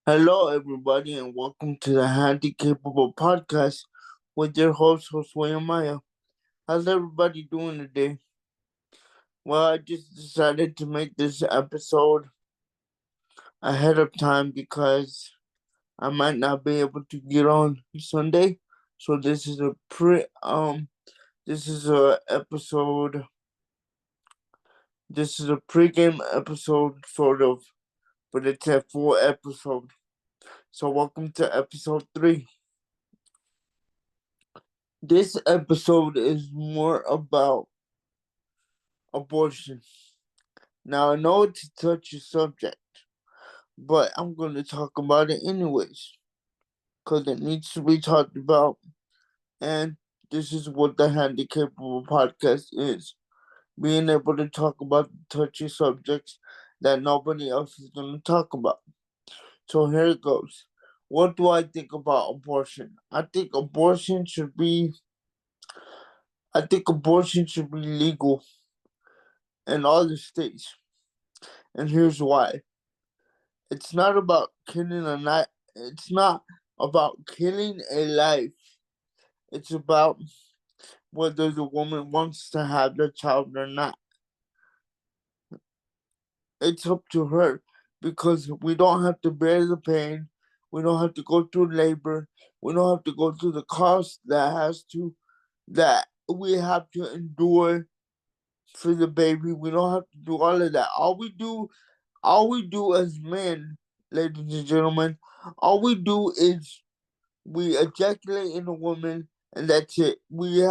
Hello, everybody, and welcome to the Handikapable podcast with your host, Josue Maya. How's everybody doing today? Well, I just decided to make this episode ahead of time because I might not be able to get on Sunday. So this is a episode this is a pregame episode sort of, but it's a full episode. So welcome to episode 3. This episode is more about abortion. Now, I know it's a touchy subject, but I'm going to talk about it anyways, because it needs to be talked about, and this is what the Handikapable podcast is, being able to talk about touchy subjects that nobody else is going to talk about. So here it goes. What do I think about abortion? I think abortion should be legal in all the states, and here's why. It's not about killing a life. It's not about killing a life. It's about whether the woman wants to have the child or not. It's up to her because we don't have to bear the pain. We don't have to go through labor. We don't have to go through the cost that we have to endure for the baby. We don't have to do all of that. All we do as men, ladies and gentlemen, all we do is we ejaculate in a woman, and that's it. We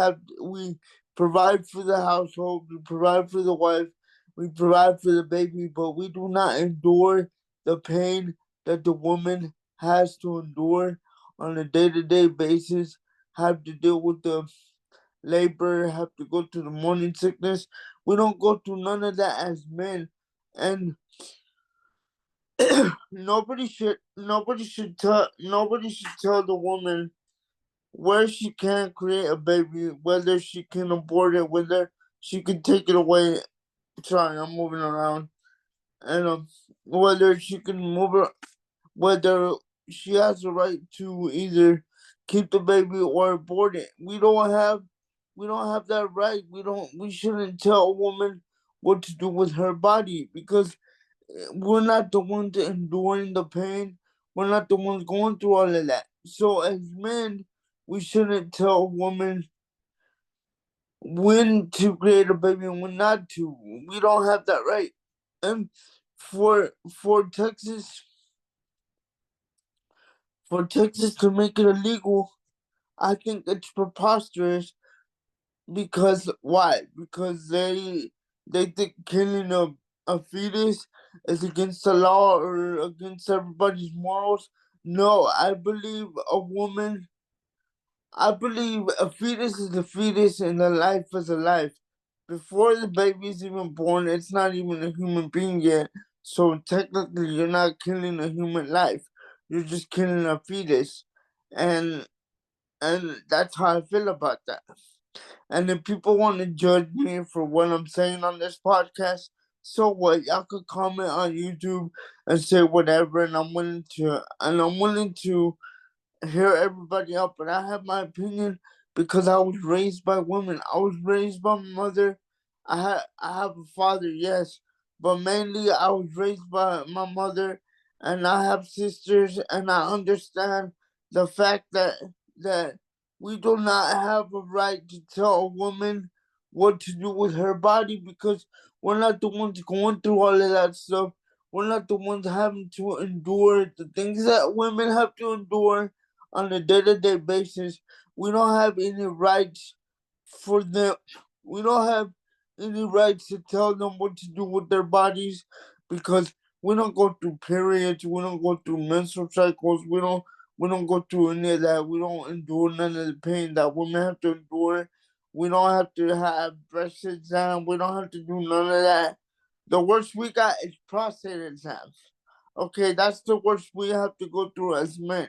provide for the household, we provide for the wife, we provide for the baby, but we do not endure the pain that the woman has to endure on a day-to-day basis. Have to deal with the labor, have to go through the morning sickness. We don't go through none of that as men, and nobody should tell the woman where she can create a baby, whether she can abort it, whether she can take it away. Sorry, I'm moving around. And whether she can move it, whether she has the right to either keep the baby or abort it. We don't have that right. We shouldn't tell a woman what to do with her body because we're not the ones enduring the pain. We're not the ones going through all of that. So as men, we shouldn't tell a woman when to create a baby and when not to. We don't have that right. And for Texas to make it illegal, I think it's preposterous because why? Because they think killing a fetus is against the law or against everybody's morals. No, I believe a fetus is a fetus and a life is a life. Before the baby is even born, it's not even a human being yet. So technically, you're not killing a human life. You're just killing a fetus, and that's how I feel about that. And if people want to judge me for what I'm saying on this podcast, so what? Y'all could comment on YouTube and say whatever, and I'm willing to hear everybody out, but I have my opinion because I was raised by women. I was raised by my mother. I have a father, yes, but mainly I was raised by my mother, and I have sisters, and I understand the fact that we do not have a right to tell a woman what to do with her body because we're not the ones going through all of that stuff. We're not the ones having to endure the things that women have to endure on a day-to-day basis. We don't have any rights for them. We don't have any rights to tell them what to do with their bodies because we don't go through periods. We don't go through menstrual cycles. We don't go through any of that. We don't endure none of the pain that women have to endure. We don't have to have breast exam. We don't have to do none of that. The worst we got is prostate exams. Okay, that's the worst we have to go through as men.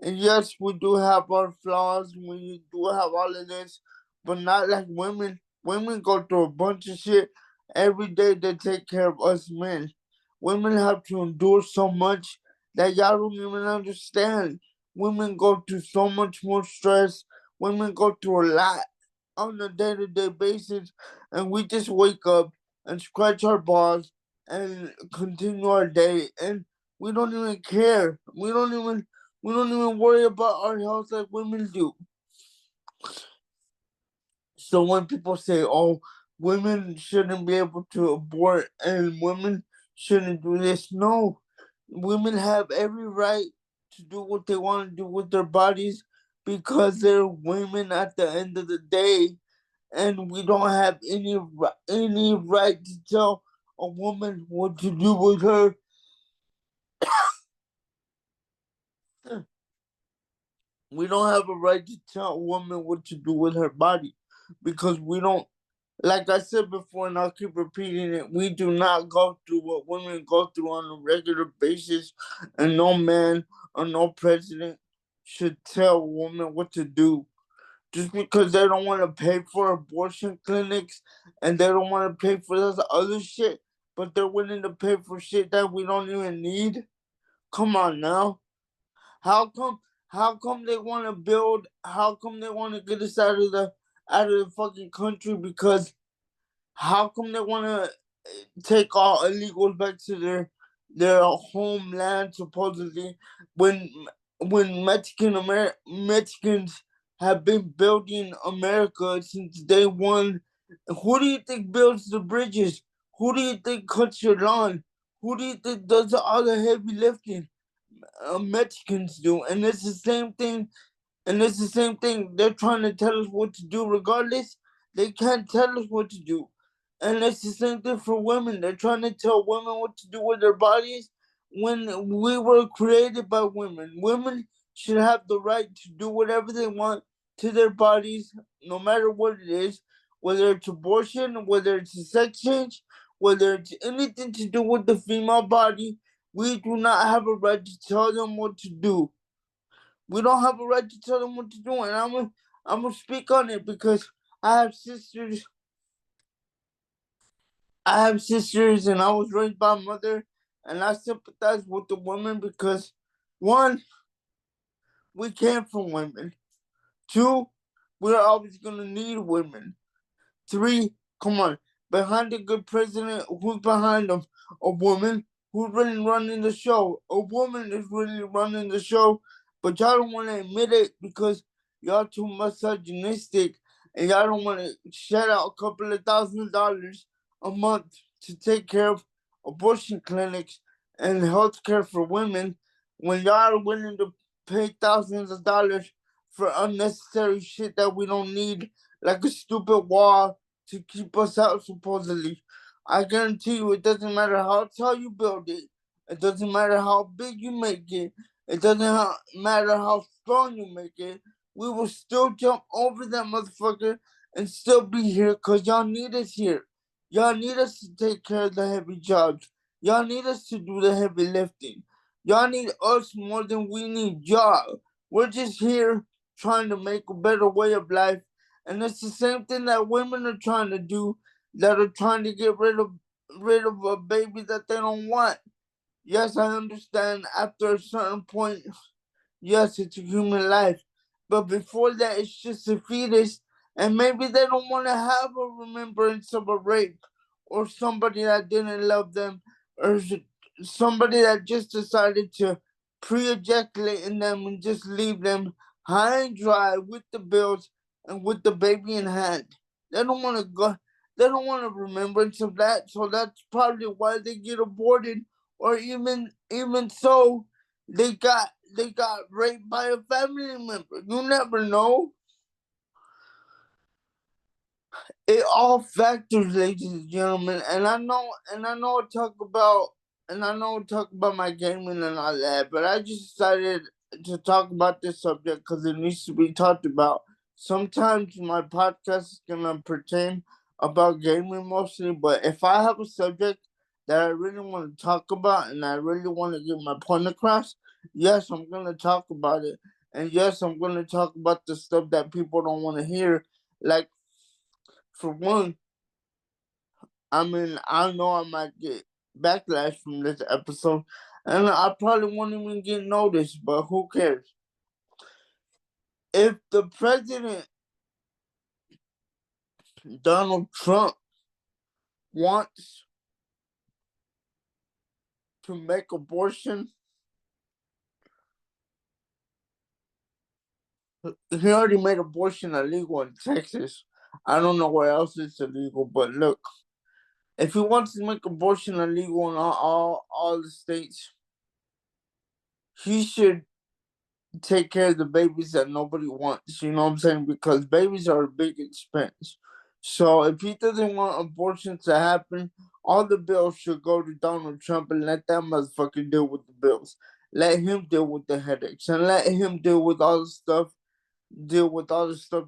And yes, we do have our flaws. We do have all of this, but not like women. Women go through a bunch of shit every day to take care of us men. Women have to endure so much that y'all don't even understand. Women go through so much more stress. Women go through a lot on a day-to-day basis, and we just wake up and scratch our balls and continue our day, and we don't even care. We don't even worry about our health like women do. So when people say, "Oh, women shouldn't be able to abort and women shouldn't do this," no, women have every right to do what they want to do with their bodies because they're women at the end of the day, and we don't have any right to tell a woman what to do with her. We don't have a right to tell a woman what to do with her body because we don't. Like I said before, and I'll keep repeating it, we do not go through what women go through on a regular basis, and no man or no president should tell a woman what to do just because they don't want to pay for abortion clinics and they don't want to pay for this other shit, but they're willing to pay for shit that we don't even need. Come on now. How come? How come they want to build? How come they want to get us out of the fucking country? Because how come they want to take all illegals back to their homeland supposedly when Mexicans have been building America since day one? Who do you think builds the bridges? Who do you think cuts your lawn? Who do you think does all the heavy lifting? Mexicans do, and it's the same thing and it's the same thing. They're trying to tell us what to do regardless. They can't tell us what to do. And it's the same thing for women. They're trying to tell women what to do with their bodies when we were created by women. Women should have the right to do whatever they want to their bodies, no matter what it is, whether it's abortion, whether it's a sex change, whether it's anything to do with the female body. We do not have a right to tell them what to do. We don't have a right to tell them what to do, and I'm gonna speak on it because I have sisters. I have sisters, and I was raised by a mother, and I sympathize with the women because one, we came from women. Two, we're always gonna need women. Three, come on. Behind a good president, who's behind them? A woman. Who's really running the show? A woman is really running the show, but y'all don't want to admit it because y'all too misogynistic and y'all don't want to shell out a couple of $1,000s a month to take care of abortion clinics and health care for women when y'all are willing to pay thousands of dollars for unnecessary shit that we don't need, like a stupid wall to keep us out, supposedly. I guarantee you, it doesn't matter how tall you build it, it doesn't matter how big you make it, it doesn't matter how strong you make it, we will still jump over that motherfucker and still be here because y'all need us here. Y'all need us to take care of the heavy jobs. Y'all need us to do the heavy lifting. Y'all need us more than we need y'all. We're just here trying to make a better way of life, and it's the same thing that women are trying to do, that are trying to get rid of a baby that they don't want. Yes, I understand after a certain point, yes, it's a human life. But before that, it's just a fetus. And maybe they don't want to have a remembrance of a rape or somebody that didn't love them or somebody that just decided to pre ejaculate in them and just leave them high and dry with the bills and with the baby in hand. They don't want to go. They don't want a remembrance of that, so that's probably why they get aborted, or even so, they got raped by a family member. You never know. It all factors, ladies and gentlemen. And I know I talk about my gaming and all that, but I just decided to talk about this subject because it needs to be talked about. Sometimes my podcast is gonna pertain about gaming mostly, but if I have a subject that I really want to talk about and I really want to get my point across, yes, I'm gonna talk about it. And yes, I'm gonna talk about the stuff that people don't want to hear. Like, for one, I mean, I know I might get backlash from this episode, and I probably won't even get noticed, but who cares? If the president, Donald Trump, wants to make abortion, he already made abortion illegal in Texas. I don't know where else it's illegal, but look, if he wants to make abortion illegal in all the states, he should take care of the babies that nobody wants. You know what I'm saying? Because babies are a big expense. So if he doesn't want abortion to happen, all the bills should go to Donald Trump and let that motherfucker deal with the bills. Let him deal with the headaches and let him deal with all the stuff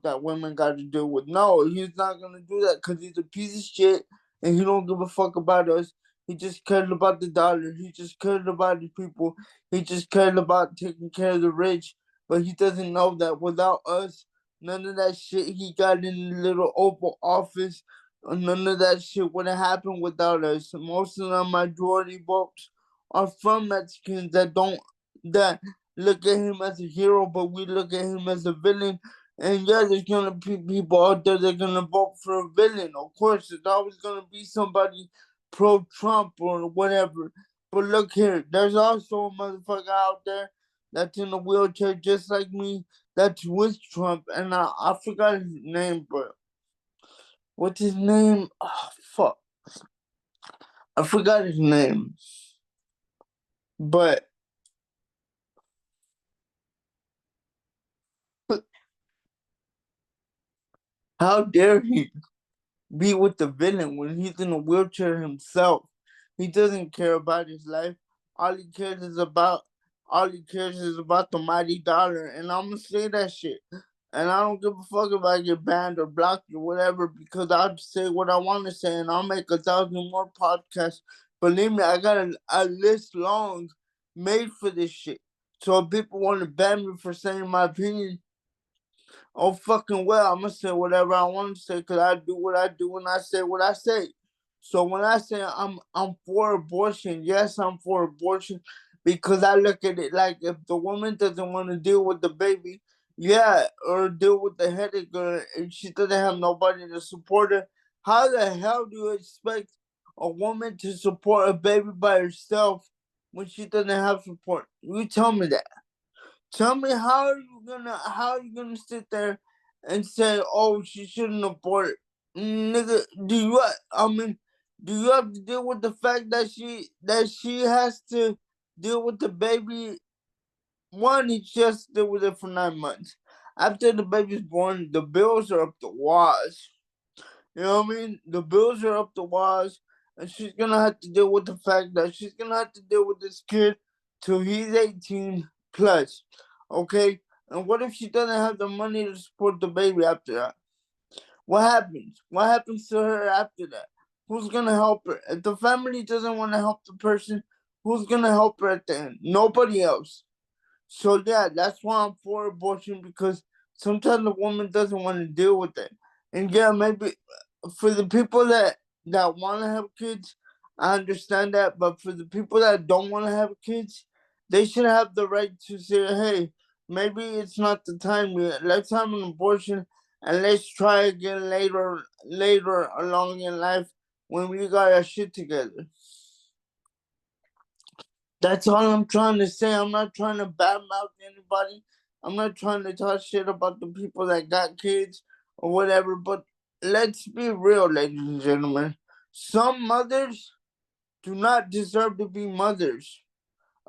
that women got to deal with. No, he's not gonna do that because he's a piece of shit and he don't give a fuck about us. He just cared about the dollar. He just cared about the people. He just cared about taking care of the rich. But he doesn't know that without us, none of that shit he got in the little Oval Office, none of that shit would have happened without us. Most of the majority votes are from Mexicans that look at him as a hero, but we look at him as a villain. And yeah, there's gonna be people out there that are gonna vote for a villain. Of course, there's always gonna be somebody pro Trump or whatever. But look here, there's also a motherfucker out there that's in a wheelchair just like me that's with Trump, and I forgot his name, but what's his name? Oh, fuck. I forgot his name. But how dare he be with the villain when he's in a wheelchair himself? He doesn't care about his life. All he cares is about all he cares is about the mighty dollar. And I'm gonna say that shit. And I don't give a fuck if I get banned or blocked or whatever because I'll just say what I want to say and I'll make 1,000 more podcasts. Believe me, I got a list long made for this shit. So if people want to ban me for saying my opinion, oh fucking well, I'm gonna say whatever I want to say because I do what I do and I say what I say. So when I say I'm for abortion, yes, I'm for abortion because I look at it like if the woman doesn't want to deal with the baby, yeah, or deal with the headache, or if she doesn't have nobody to support her, how the hell do you expect a woman to support a baby by herself when she doesn't have support? You tell me that. Tell me how are you gonna sit there and say, oh, she shouldn't abort? Nigga, do you have to deal with the fact that she has to deal with the baby? One, she has to deal with it for 9 months. After the baby's born, the bills are up the waz. You know what I mean? The bills are up the waz, and she's gonna have to deal with the fact that she's gonna have to deal with this kid till he's 18 plus. Okay? And what if she doesn't have the money to support the baby after that? What happens? What happens to her after that? Who's gonna help her? If the family doesn't want to help the person, who's gonna help her at the end? Nobody else. So yeah, that's why I'm for abortion because sometimes the woman doesn't want to deal with it. And yeah, maybe for the people that want to have kids, I understand that. But for the people that don't want to have kids, they should have the right to say, "Hey, maybe it's not the time yet. Let's have an abortion and let's try again later along in life when we got our shit together." That's all I'm trying to say. I'm not trying to badmouth anybody. I'm not trying to talk shit about the people that got kids or whatever. But let's be real, ladies and gentlemen. Some mothers do not deserve to be mothers.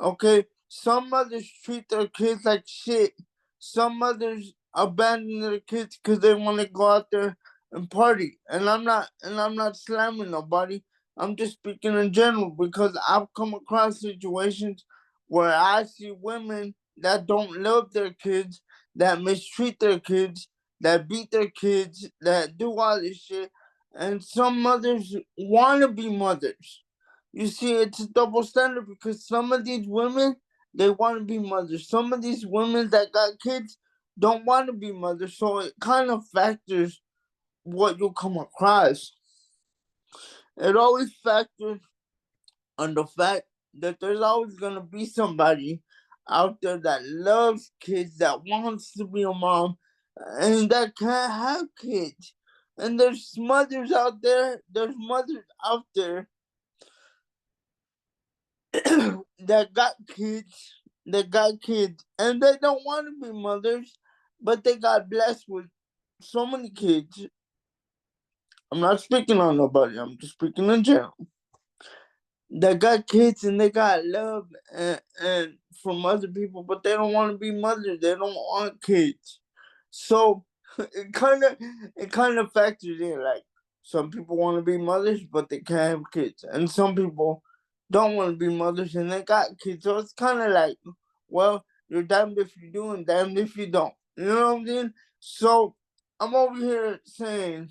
Okay, some mothers treat their kids like shit. Some mothers abandon their kids because they want to go out there and party. And I'm not slamming nobody. I'm just speaking in general because I've come across situations where I see women that don't love their kids, that mistreat their kids, that beat their kids, that do all this shit. And some mothers want to be mothers. You see, it's a double standard because some of these women they want to be mothers. Some of these women that got kids don't want to be mothers, so it kind of factors what you come across. It always factors on the fact that there's always gonna be somebody out there that loves kids, that wants to be a mom, and that can't have kids. And there's mothers out there. There's mothers out there that got kids. That got kids, and they don't want to be mothers, but they got blessed with so many kids. I'm not speaking on nobody. I'm just speaking in general. They got kids and they got love and from other people, but they don't want to be mothers. They don't want kids. So it kind of factors in. Like some people want to be mothers, but they can't have kids, and some people don't want to be mothers and they got kids. So it's kind of like, well, you're damned if you do and damned if you don't. You know what I'm saying? So I'm over here saying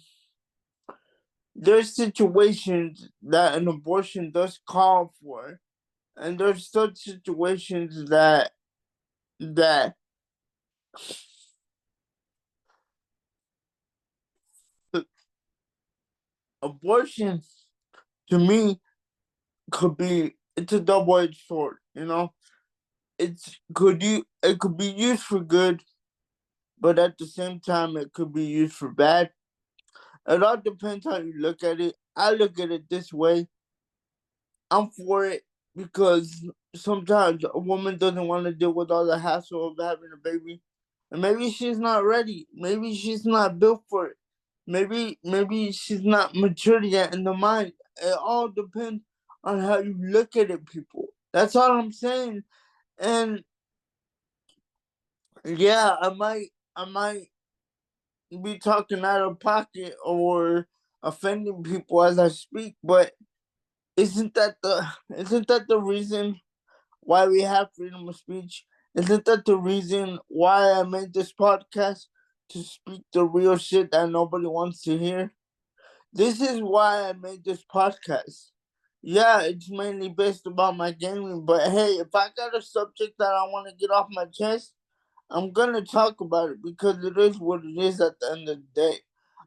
there's situations that an abortion does call for, and there's such situations that abortion to me could be, it's a double edged sword. It could be used for good, but at the same time it could be used for bad. It all depends how you look at it. I look at it this way: I'm for it because sometimes a woman doesn't want to deal with all the hassle of having a baby. And maybe she's not ready. Maybe she's not built for it. Maybe she's not mature yet in the mind. It all depends on how you look at it, people. That's all I'm saying. And yeah, I might be talking out of pocket or offending people as I speak, but isn't that the reason why we have freedom of speech? Isn't that the reason why I made this podcast? To speak the real shit that nobody wants to hear? This is why I made this podcast. Yeah, it's mainly based about my gaming, but hey, if I got a subject that I want to get off my chest, I'm gonna talk about it because it is what it is at the end of the day.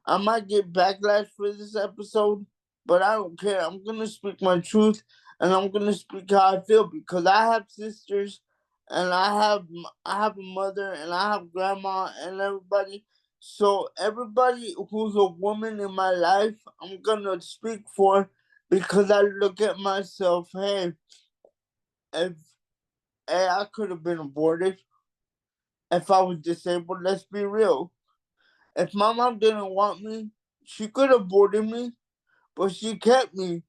I might get backlash for this episode, but I don't care. I'm gonna speak my truth and I'm gonna speak how I feel because I have sisters and I have a mother and I have grandma and everybody. So everybody who's a woman in my life, I'm gonna speak for because I look at myself. If hey, I could have been aborted if I was disabled. Let's be real. If my mom didn't want me, she could have aborted me, but she kept me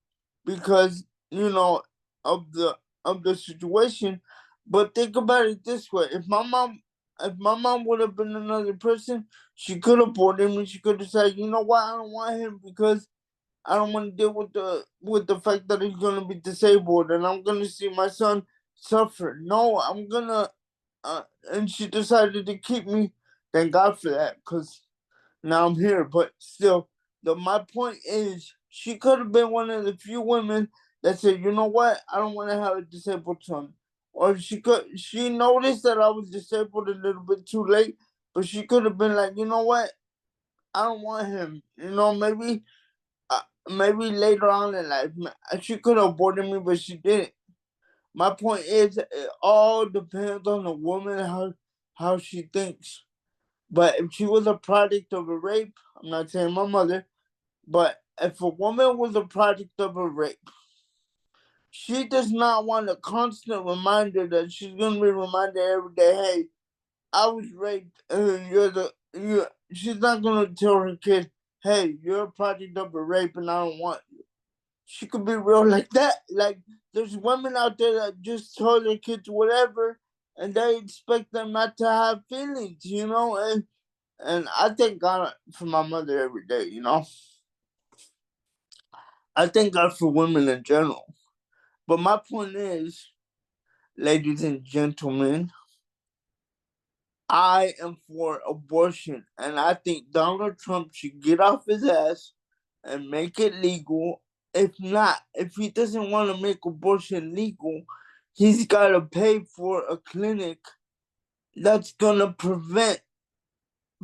because of the situation. But think about it this way: if my mom would have been another person, she could have aborted me. She could have said, "You know what? I don't want him because I don't want to deal with the fact that he's gonna be disabled and I'm gonna see my son suffer." No, I'm gonna. And she decided to keep me. Thank God for that, cause now I'm here. But still, my point is, she could have been one of the few women that said, "You know what? I don't want to have a disabled son." Or she noticed that I was disabled a little bit too late, but she could have been like, "You know what? I don't want him." Maybe later on in life, she could have aborted me, but she didn't. My point is, it all depends on the woman how she thinks. But if she was a product of a rape, I'm not saying my mother, but if a woman was a product of a rape, she does not want a constant reminder that she's gonna be reminded every day, "Hey, I was raped, and you." She's not gonna tell her kid, "Hey, you're a product of a rape, and I don't want you." She could be real like that. Like there's women out there that just tell their kids whatever, and they expect them not to have feelings. And I thank God for my mother every day. I thank God for women in general. But my point is, ladies and gentlemen, I am for abortion. And I think Donald Trump should get off his ass and make it legal. If not, if he doesn't want to make abortion legal, he's got to pay for a clinic that's going to prevent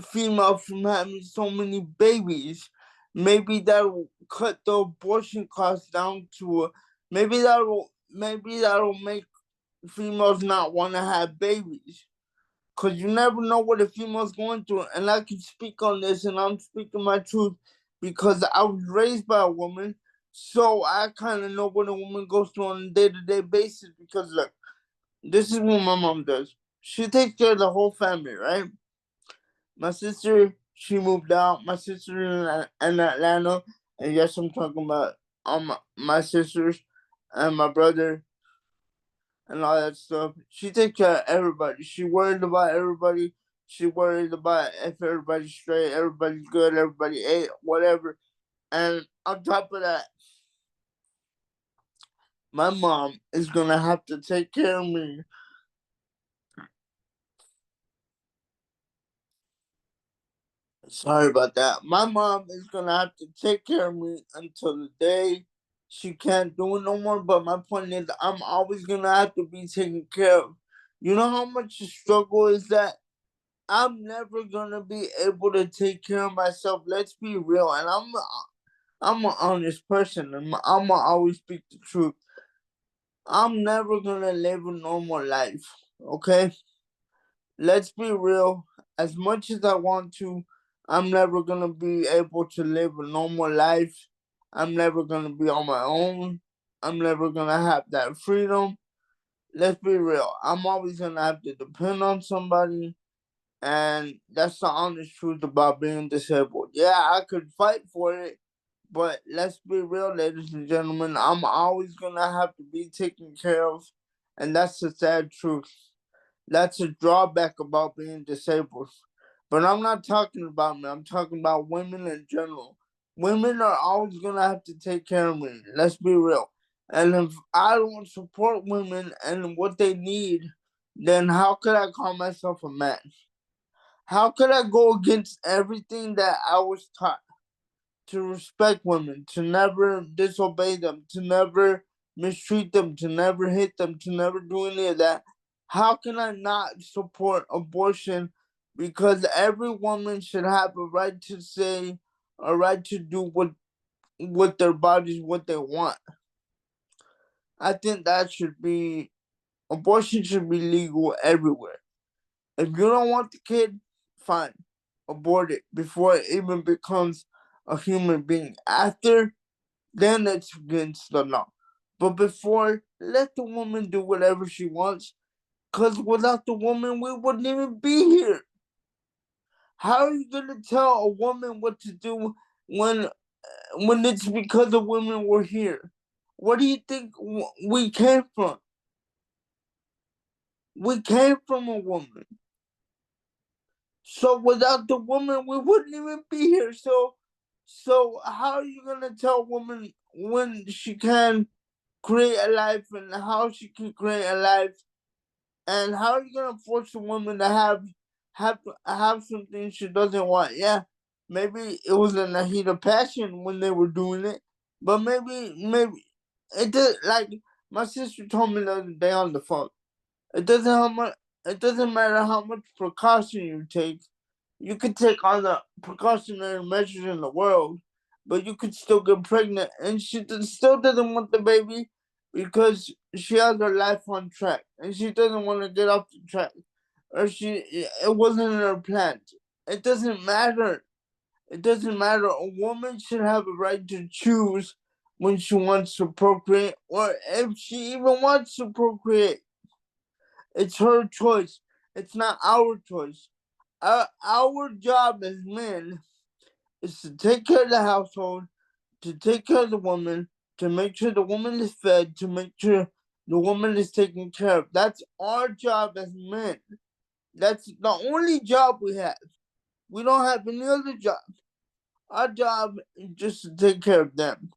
female from having so many babies. Maybe that'll cut the abortion costs down to maybe maybe that'll make females not want to have babies. Cause you never know what a female's going through, and I can speak on this, and I'm speaking my truth because I was raised by a woman, so I kind of know what a woman goes through on a day-to-day basis. Because look, this is what my mom does. She takes care of the whole family, right? My sister, she moved out. My sister in Atlanta, and yes, I'm talking about my sisters and my brother and all that stuff. She takes care of everybody. She worried about everybody. She worried about if everybody's straight, everybody's good, everybody ate, whatever. And on top of that, my mom is gonna have to take care of me. Sorry about that. My mom is gonna have to take care of me until the day she can't do it no more. But my point is, I'm always gonna have to be taken care of. You know how much the struggle is that? I'm never gonna be able to take care of myself. Let's be real, and I'm an honest person. I'm gonna always speak the truth. I'm never gonna live a normal life. Okay, let's be real. As much as I want to, I'm never gonna be able to live a normal life. I'm never gonna be on my own. I'm never gonna have that freedom. Let's be real. I'm always gonna have to depend on somebody. And that's the honest truth about being disabled. Yeah, I could fight for it, but let's be real, ladies and gentlemen. I'm always gonna have to be taken care of, and that's the sad truth. That's a drawback about being disabled. But I'm not talking about me. I'm talking about women in general. Women are always gonna have to take care of me. Let's be real. And if I don't support women and what they need, then how could I call myself a man? How could I go against everything that I was taught? To respect women, to never disobey them, to never mistreat them, to never hit them, to never do any of that. How can I not support abortion? Because every woman should have a right to say, a right to do with their bodies what they want. I think that should be abortion should be legal everywhere. If you don't want the kid, fine, abort it before it even becomes a human being. After, then it's against the law. But before, let the woman do whatever she wants. Because without the woman, we wouldn't even be here. How are you gonna tell a woman what to do when it's because of women we're here? What do you think we came from? We came from a woman. So without the woman, we wouldn't even be here. So how are you gonna tell a woman when she can create a life and how she can create a life, and how are you gonna force a woman to have something she doesn't want? Yeah, maybe it was in the heat of passion when they were doing it, but maybe it did. Like my sister told me the other day on the phone, it doesn't how much. It doesn't matter how much precaution you take. You could take all the precautionary measures in the world, but you could still get pregnant, and she still doesn't want the baby because she has her life on track, and she doesn't want to get off the track, or it wasn't in her plans. It doesn't matter. It doesn't matter. A woman should have a right to choose when she wants to procreate, or if she even wants to procreate. It's her choice. It's not our choice. Our job as men is to take care of the household, to take care of the woman, to make sure the woman is fed, to make sure the woman is taken care of. That's our job as men. That's the only job we have. We don't have any other job. Our job is just to take care of them.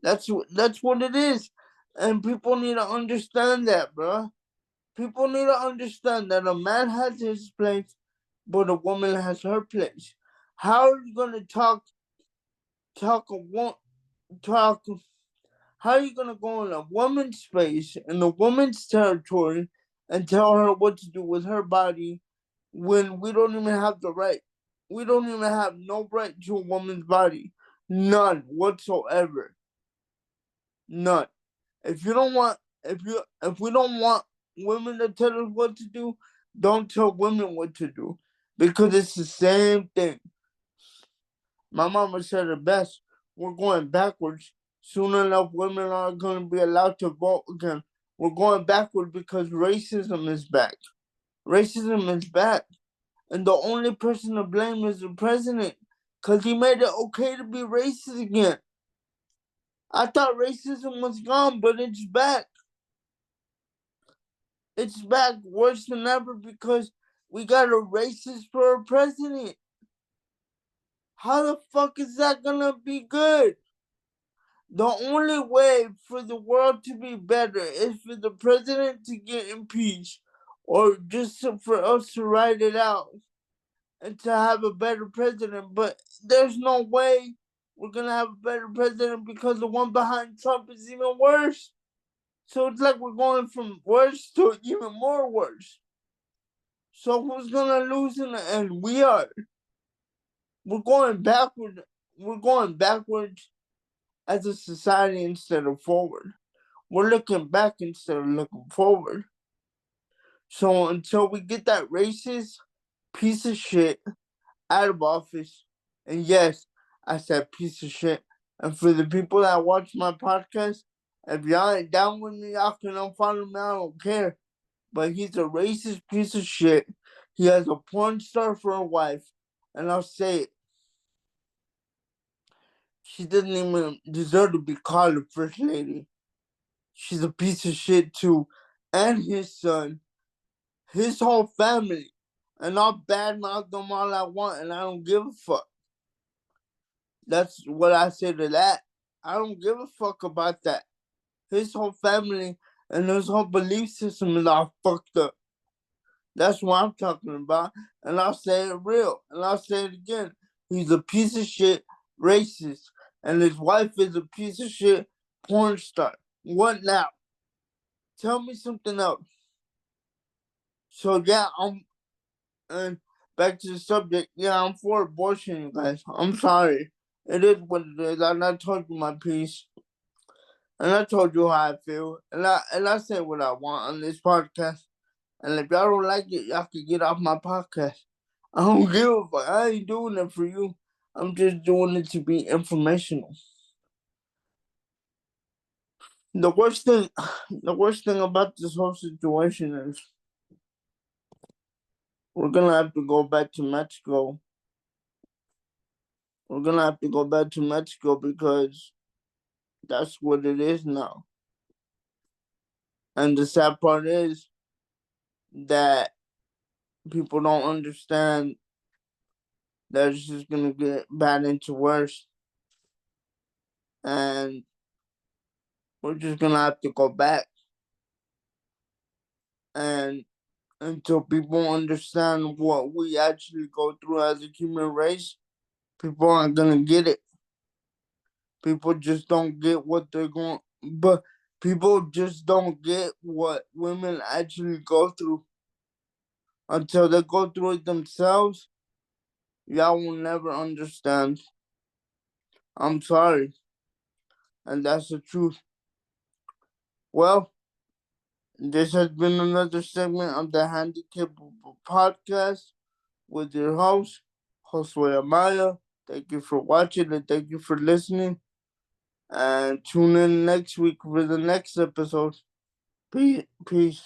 That's what it is. And people need to understand that, bro. People need to understand that a man has his place, but a woman has her place. How are you gonna talk a wo- talk? How are you gonna go in a woman's space in a woman's territory and tell her what to do with her body when we don't even have the right? We don't even have no right to a woman's body, none whatsoever, none. If you don't want if we don't want women to tell us what to do, don't tell women what to do, because it's the same thing. My mama said it best. We're going backwards. Soon enough, women aren't going to be allowed to vote again. We're going backward because racism is back. Racism is back. And the only person to blame is the president, because he made it okay to be racist again. I thought racism was gone, but it's back. It's back worse than ever because we got a racist for a president. How the fuck is that gonna be good? The only way for the world to be better is for the president to get impeached, or just for us to write it out and to have a better president. But there's no way we're gonna have a better president because the one behind Trump is even worse. So it's like we're going from worse to even more worse. So who's gonna lose in the end? We are. We're going backward. We're going backwards as a society instead of forward. We're looking back instead of looking forward. So until we get that racist piece of shit out of office, and yes, I said piece of shit. And for the people that watch my podcast, if y'all ain't down with me, y'all can unfollow me. I don't care. But he's a racist piece of shit. He has a porn star for a wife, and I'll say it. She doesn't even deserve to be called a first lady. She's a piece of shit too. And his son, his whole family. And I'll badmouth them all I want, and I don't give a fuck. That's what I say to that. I don't give a fuck about that. His whole family and his whole belief system is all fucked up. That's what I'm talking about. And I'll say it real. And I'll say it again. He's a piece of shit racist. And his wife is a piece of shit porn star. What now? Tell me something else. So yeah, and back to the subject. Yeah, I'm for abortion, you guys. I'm sorry. It is what it is. And I told you my piece. And I told you how I feel. And I say what I want on this podcast. And if y'all don't like it, y'all can get off my podcast. I don't give a fuck. I ain't doing it for you. I'm just doing it to be informational. The worst thing, the worst thing about this whole situation is we're gonna have to go back to Mexico. We're gonna have to go back to Mexico because that's what it is now. And the sad part is that people don't understand that it's just gonna get bad into worse. And we're just gonna have to go back. And until people understand what we actually go through as a human race, people aren't gonna get it. People just don't get what they're going, but people just don't get what women actually go through until they go through it themselves. Y'all will never understand. I'm sorry, and that's the truth. Well, this has been another segment of the Handikapable podcast with your host, Josue Amaya. Thank you for watching and thank you for listening. And tune in next week for the next episode. Peace.